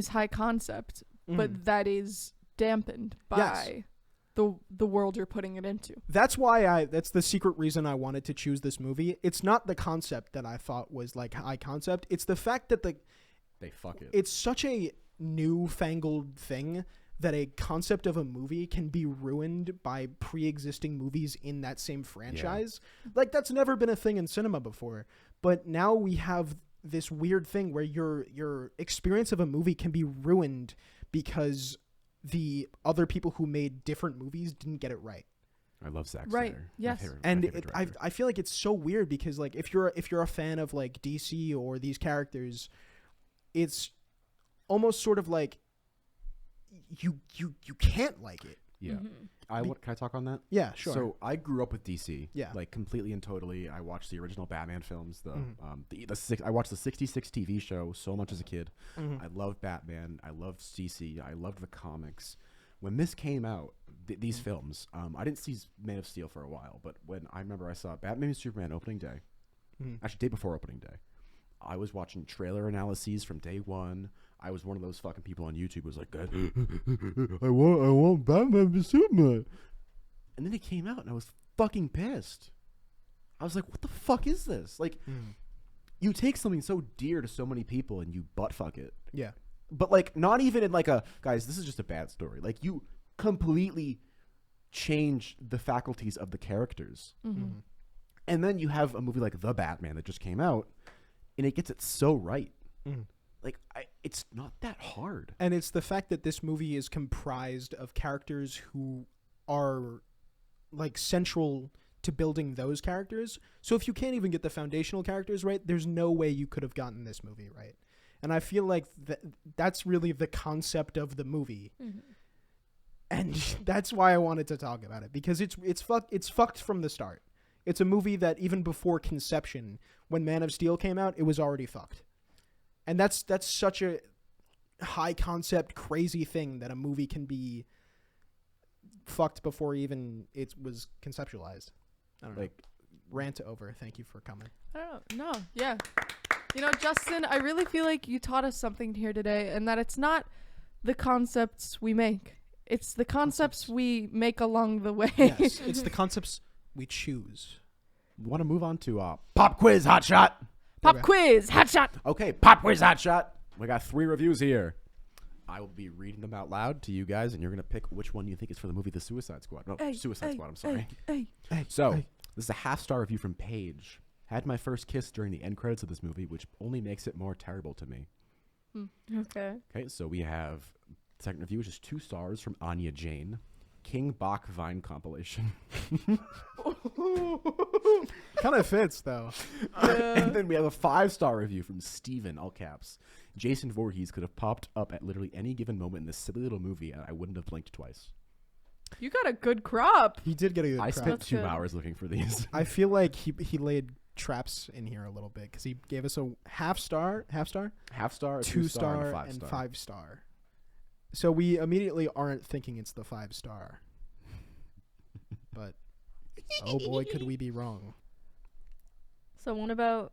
high concept, but that is dampened by the world you're putting it into. That's the secret reason I wanted to choose this movie. It's not the concept that I thought was like high concept. It's the fact that they fuck it. it's such a newfangled thing that a concept of a movie can be ruined by pre-existing movies in that same franchise. Like that's never been a thing in cinema before. But now we have this weird thing where your experience of a movie can be ruined because the other people who made different movies didn't get it right. I love Zack Right, Snyder. yes. And I feel like it's so weird because like if you're a fan of like DC or these characters, it's almost sort of like you can't like it. Yeah. Mm-hmm. Can I talk on that? Yeah, sure. So I grew up with DC. Yeah. Like completely and totally. I watched the original Batman films. I watched the '66 TV show so much as a kid. Mhm. I loved Batman. I loved DC. I loved the comics. When this came out, these films, I didn't see Man of Steel for a while, but when I remember I saw Batman and Superman opening day, actually day before opening day, I was watching trailer analyses from day one. I was one of those fucking people on YouTube who was like, I want Batman v Superman. And then it came out and I was fucking pissed. I was like, what the fuck is this? Like, you take something so dear to so many people and you butt fuck it. Yeah. But like, not even in like guys, this is just a bad story. Like, you completely change the faculties of the characters. And then you have a movie like The Batman that just came out and it gets it so right. Like, it's not that hard. And it's the fact that this movie is comprised of characters who are like central to building those characters. So if you can't even get the foundational characters right, there's no way you could have gotten this movie right. And I feel like that's really the concept of the movie. And that's why I wanted to talk about it, because it's fucked from the start. It's a movie that even before conception, when Man of Steel came out, it was already fucked. And that's such a high concept, crazy thing that a movie can be fucked before even it was conceptualized. I don't know. Like, Rant over. Thank you for coming. I don't know. No, yeah. You know, Justin, I really feel like you taught us something here today, and that it's not the concepts we make. It's the concepts we make along the way. Yes, it's the concepts we choose. we want to move on to Pop Quiz Hot Shot. Pop quiz, hot shot. Okay, Pop Quiz Hot Shot. We got 3 reviews here. I will be reading them out loud to you guys, and you're going to pick which one you think is for the movie The Suicide Squad. No, Suicide Squad, I'm sorry. Hey. So, this is a half-star review from Paige. Had my first kiss during the end credits of this movie, which only makes it more terrible to me. Okay. Okay, so we have second review, which is 2 stars from Anya Jane. King Bach Vine compilation. Kind of fits, though. And then we have a 5-star review from Steven, all caps. Jason Voorhees could have popped up at literally any given moment in this silly little movie, and I wouldn't have blinked twice. You got a good crop. He did get a good I crowd. spent That's 2 good. hours looking for these. I feel like he laid traps in here a little bit because he gave us a half star, Half-star, a 2 2-star, star, and a and 5-star. 5 star. So we immediately aren't thinking it's the 5 star. But oh boy, could we be wrong. So what about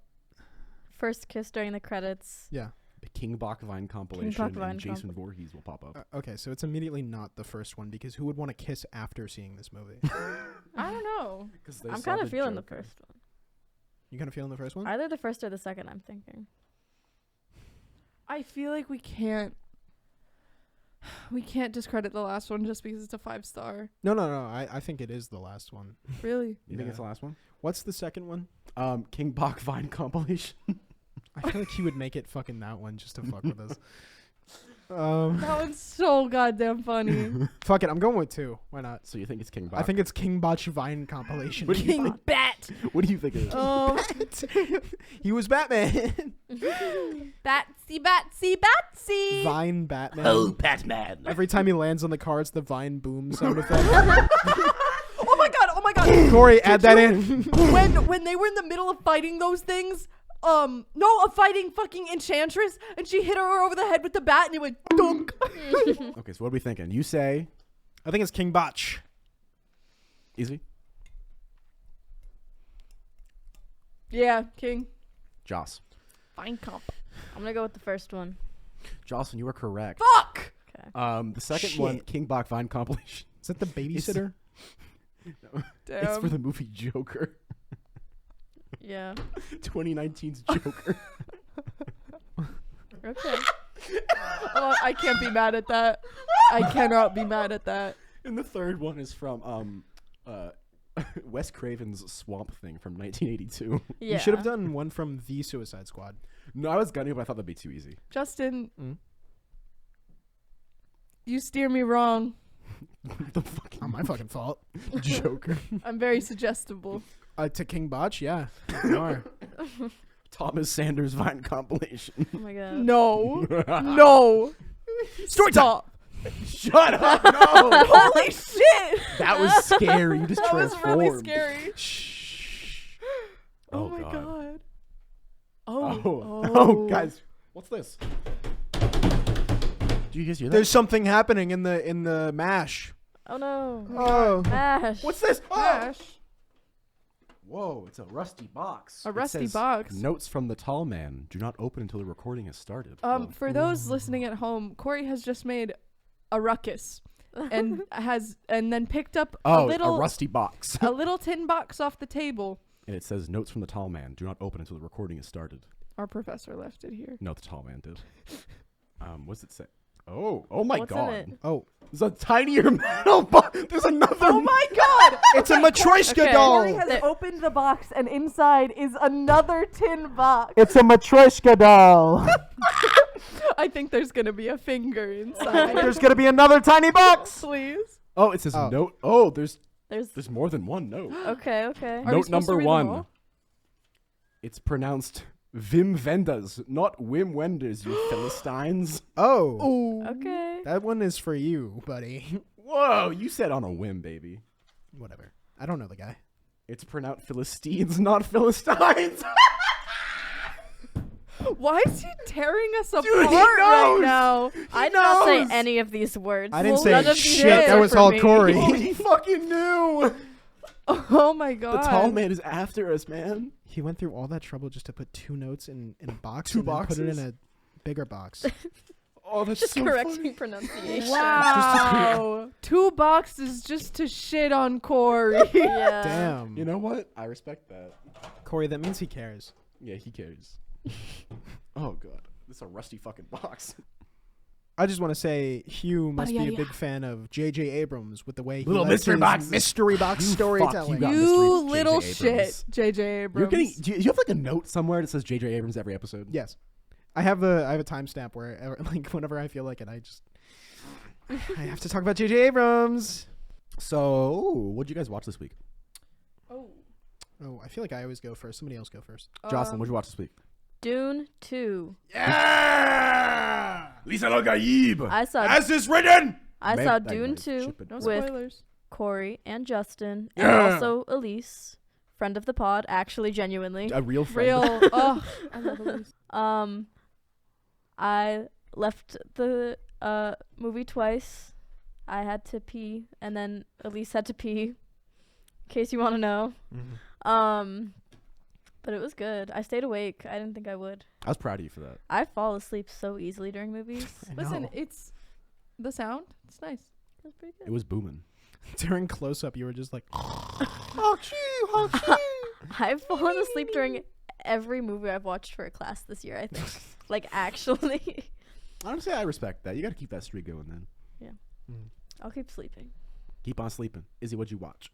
first kiss during the credits. Yeah. The King Bach Vine compilation Bach Vine and Jason Voorhees will pop up. Okay, so it's immediately not the first one because who would want to kiss after seeing this movie? I don't know. I'm kind of feeling the first one. You kind of feeling the first one? Either the first or the second, I'm thinking. I feel like we can't discredit the last one just because it's a 5-star. No. I think it is the last one. Really? You think it's the last one? What's the second one? King Bach Vine compilation. I feel like he would make it fucking that one just to fuck with us. That one's so goddamn funny. Fuck it, I'm going with 2. Why not? So you think it's King Bach? I think it's King Botch Vine compilation. What do you King think? Bat. What do you think it is? He was Batman. Batsy. Vine Batman. Batman. Every time he lands on the car, it's the Vine boom sound effect. Oh my god. Corey, add that in. when they were in the middle of fighting those things, fighting fucking Enchantress, and she hit her over the head with the bat, and it went dunk. Okay, so what are we thinking? You say I think it's King Botch. easy. Yeah, King. Joss. Fine comp. I'm gonna go with the first one. Jocelyn, you were correct. Fuck! Okay. The second one, Shit. King Bach Vine compilation. Is that the babysitter? Damn. It's for the movie Joker. Yeah. 2019's Joker. Okay. Oh, I can't be mad at that. I cannot be mad at that. And the third one is from Wes Craven's Swamp Thing from 1982. Yeah. You should have done one from The Suicide Squad. No, I was gunning, but I thought that'd be too easy. Justin, Mm? you steer me wrong. The fucking Not my fucking fault. Joker. I'm very suggestible. To King Botch, yeah. You are. Thomas Sanders Vine compilation. Oh my god. No. No. Story Stop. Shut up! No, Holy shit. that was scary. You just That was transformed. really scary. Shh. Oh, my god. Oh, guys, what's this? Do you guys hear that? There's something happening in the mash. Oh no. Oh. Mash. What's this? Oh! Gosh. Whoa, it's a rusty box. A It rusty says, box. Notes from the tall man. Do not open until the recording has started. For those listening at home, Corey has just made a ruckus and then picked up a a rusty box. a little tin box off the table. And it says, notes from the tall man. Do not open until the recording has started. Our professor left it here. No, the tall man did. What's it say? Oh my What's in god. it? Oh. There's a tinier metal box. There's another. Oh my god! It's a Matryoshka Okay. doll. Corey has opened the box and inside is another tin box. It's a Matryoshka doll. I think there's gonna be a finger inside. There's gonna be another tiny box. Please. Oh, it says Oh. note. Oh, there's There's more than one note. okay. Are we Note supposed to number read them 1. all? It's pronounced Wim Wenders, not Wim Wenders, you Philistines. Oh. Ooh. okay. That one is for you, buddy. Whoa, you said on a whim, baby. Whatever. I don't know the guy. It's pronounced Philistines, not Philistines. Why is he tearing us apart he right knows. now? I did not say knows. any of these words. I didn't Well, say none of shit. you That did was for all me. Corey. Oh, he fucking knew. Oh my god. The tall man is after us, man. He went through all that trouble just to put 2 notes in a box Two and then put it boxes? in a bigger box. Oh, that's Just so correcting funny. pronunciation. Wow. 2 boxes just to shit on Corey. Yeah. Damn. You know what? I respect that. Corey, that means he cares. Yeah, he cares. Oh god, this is a rusty fucking box. I just want to say Hugh must be a yeah. big fan of J.J. Abrams with the way he Little likes mystery his box. mystery box You fuck, storytelling. you got You mystery little J.J. shit, Abrams. J.J. Abrams. You're getting. Do you have like a note somewhere that says J.J. Abrams every episode? Yes, I have a timestamp where like whenever I feel like it, I have to talk about J.J. Abrams. So, what'd you guys watch this week? Oh. Oh, I feel like I always go first. Somebody else go first. Jocelyn, what'd you watch this week? Dune 2. Yeah! Lisa Logaib. I saw As is written. I Man, saw that Dune guy's 2 chipping. No with spoilers. Corey and Justin Yeah. and also Elise, friend of the pod, actually genuinely. A real friend. Real. Oh, I love Elise. I left the movie twice. I had to pee, and then Elise had to pee. In case you want to know. But it was good. I stayed awake. I didn't think I would. I was proud of you for that. I fall asleep so easily during movies. I Listen, know. it's the sound. It's nice. It was pretty It good. was booming. During close up, you were just like, I've fallen asleep during every movie I've watched for a class this year, I think. Like, actually. Honestly, I respect that. You got to keep that streak going then. I'll keep sleeping. Keep on sleeping. Izzy, what'd you watch?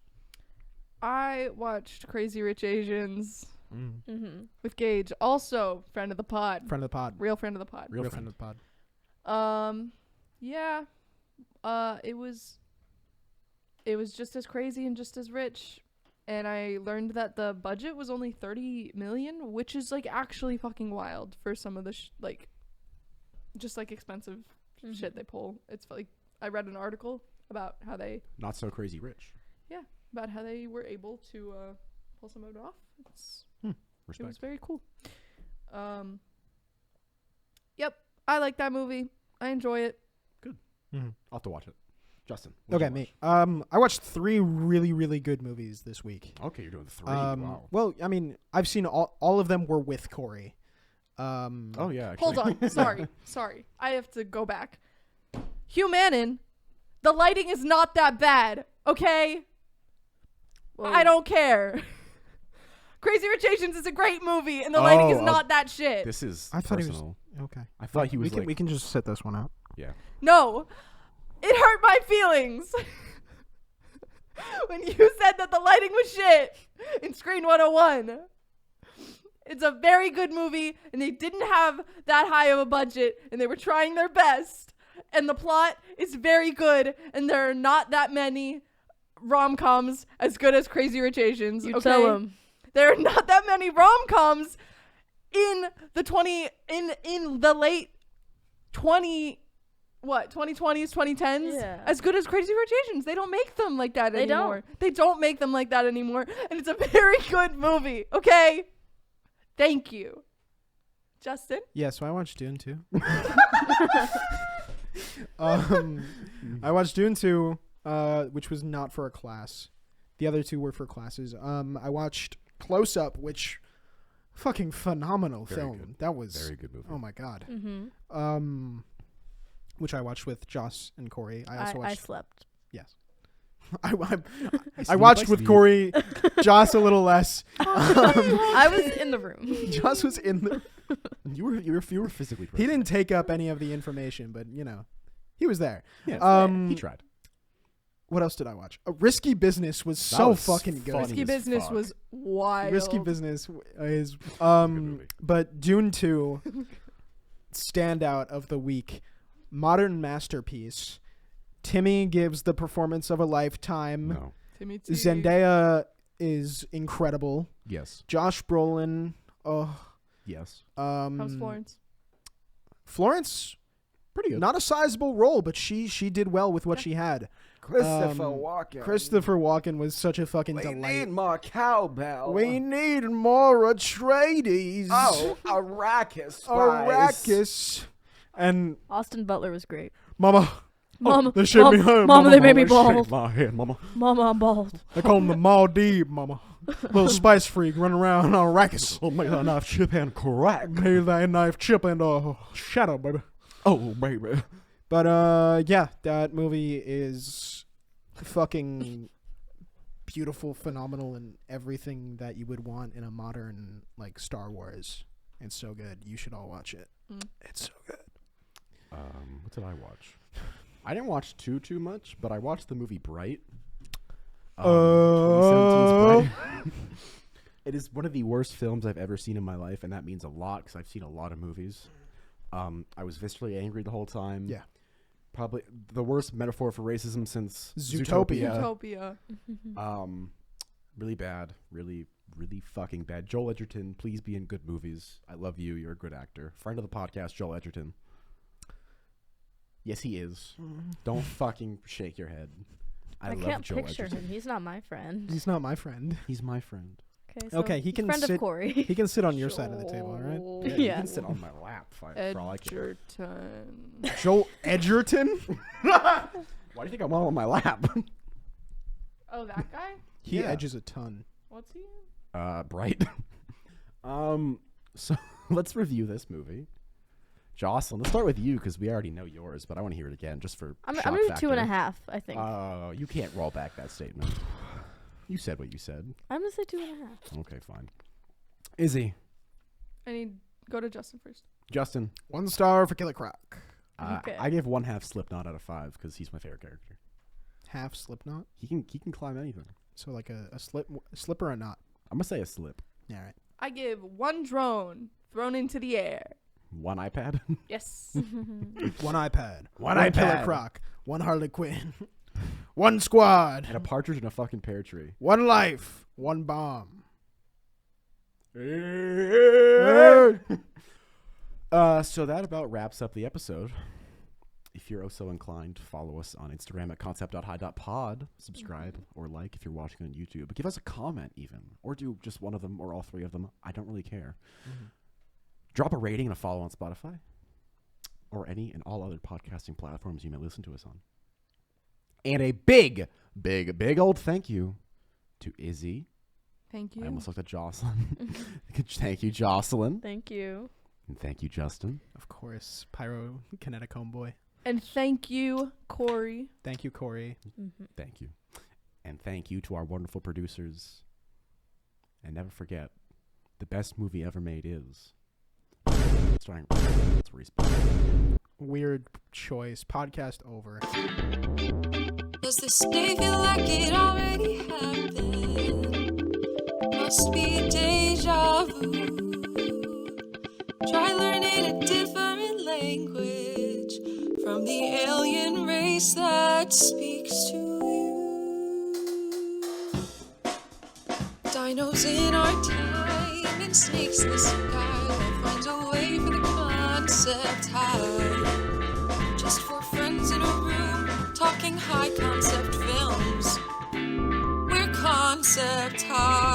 I watched Crazy Rich Asians Mm-hmm. with Gage, also friend of the pod, friend of the pod. real friend of the pod. Real friend of the pod. Yeah. It was just as crazy and just as rich, and I learned that the budget was only 30 million, which is like actually fucking wild for some of the just like expensive shit they pull. It's like I read an article about how they Not so crazy rich. were able to pull some of it off. It was Respect. very cool. Yep, I like that movie. I enjoy it. I'll have to watch it. Justin. what'd Okay, you me. I watched 3 really, really good movies this week. watch? Okay, you're doing 3. Wow. Well, I mean, I've seen all of them were with Corey. Oh, yeah. Actually. Hold on. Sorry. I have to go back. Humanin, the lighting is not that bad, okay? I don't care. Crazy Rich Asians is a great movie, and the lighting is not that shit. This is I thought he was personal. okay. I thought he was We can just sit this one out. yeah. No. It hurt my feelings. When you said that the lighting was shit in Screen 101. It's a very good movie, and they didn't have that high of a budget, and they were trying their best. And the plot is very good, and there are not that many rom-coms as good as Crazy Rich Asians. You okay? tell him. There are not that many rom-coms in the in the late 2020s, 2010s Yeah. as good as Crazy Rich Asians. They don't make them like that They don't. anymore. They don't make them like that anymore, and it's a very good movie. Okay? Thank you. Justin? Yeah, so I watched Dune 2. I watched Dune 2, which was not for a class. The other 2 were for classes. I watched Close Up, which fucking phenomenal Very film. good. That was Very good movie. oh my god. Mm-hmm. Which I watched with Joss and Corey. I also I watched. slept. Yes. I sleep, watched I with sleep. Corey, Joss a little less. I was in the room. Joss was in the. You were physically present. He didn't take up any of the information, but you know, he was there. Yeah, he tried. What else did I watch? Risky Business was That so was fucking good. funny. Risky as Business fuck. was wild. Risky Business is movie. but Dune 2 standout of the week, modern masterpiece. Timmy gives the performance of a lifetime. No. Timmy T. Zendaya is incredible. Yes. Josh Brolin, Yes. How's Florence? Florence, Pretty good. not a sizable role, but she did well with what she had. Walken. Christopher Walken was such a fucking delight. more cowbell. We need more Atreides. Arrakis. Arrakis. And Austin Butler was great. Mama, Mama, they shaved me head. Mama, they made me Shake bald. my head, mama. Mama, I'm bald. They call him the Maldive, Mama. Little spice freak running around on Arrakis. Oh, make that knife chip and crack. May that knife chip into shadow, baby. Oh, baby. But yeah, that movie is fucking beautiful, phenomenal, and everything that you would want in a modern like Star Wars. It's so good. You should all watch it. It's so good. What did I watch? I didn't watch too much, but I watched the movie Bright. 2017's Bright. It is one of the worst films I've ever seen in my life, and that means a lot because I've seen a lot of movies. I was viscerally angry the whole time. Yeah. Probably the worst metaphor for racism since Zootopia. Zootopia. Really bad. Really, really fucking bad. Joel Edgerton, please be in good movies. I love you. You're a good actor. Friend of the podcast, Joel Edgerton. Yes, he is. Don't fucking shake your head. I love can't Joel picture Edgerton. him. He's not my friend. He's not my friend. He's my friend. Okay, so Okay, he he's can friend sit- of Corey. He can sit on your side of the table, all right? Yeah, you Yeah. can sit on my lap for all I care. Edgerton. Joel Edgerton? Why do you think I want him on my lap? Oh, that guy? He Yeah. edges a ton. What's he in? Bright. So let's review this movie. Jocelyn, let's start with you because we already know yours, but I want to hear it again just for I'm shock gonna do factor. 2.5. I think. Oh, you can't roll back that statement. You said what you said. I'm gonna say 2.5. Okay, fine. Izzy, I need go to Justin first. Justin, 1 star for Killer Croc. Okay. I give 1/2 Slipknot out of 5 because he's my favorite character. Half Slipknot. He can climb anything. So like a slip or a knot. I'm gonna say a slip. Yeah, all right. I give 1 drone thrown into the air. 1 iPad. Yes. 1 iPad. One Killer iPad. Croc. 1 Harley Quinn. 1 squad. And a partridge in a fucking pear tree. 1 life. 1 bomb. So that about wraps up the episode. If you're so inclined, follow us on Instagram at concept.high.pod. Subscribe or like if you're watching on YouTube. Give us a comment even. Or do just one of them or all 3 of them. I don't really care. Mm-hmm. Drop a rating and a follow on Spotify. Or any and all other podcasting platforms you may listen to us on. And a big old thank you to Izzy. Thank you. I almost looked at Jocelyn. Thank you, Jocelyn. Thank you. And thank you, Justin. Of course, Pyrokinetic Homeboy. And thank you, Corey. Thank you, Corey. Mm-hmm. Thank you. And thank you to our wonderful producers. And never forget, the best movie ever made is... Starring... Let's respawn. Weird choice. Podcast over. Does this day feel like it already happened? Must be a deja vu. Try learning a different language from the alien race that speaks to you. Dinos in our time and snakes in the sky. Life finds a way for the concept high. Just 4 friends in a room talking high concept films. We're concept high.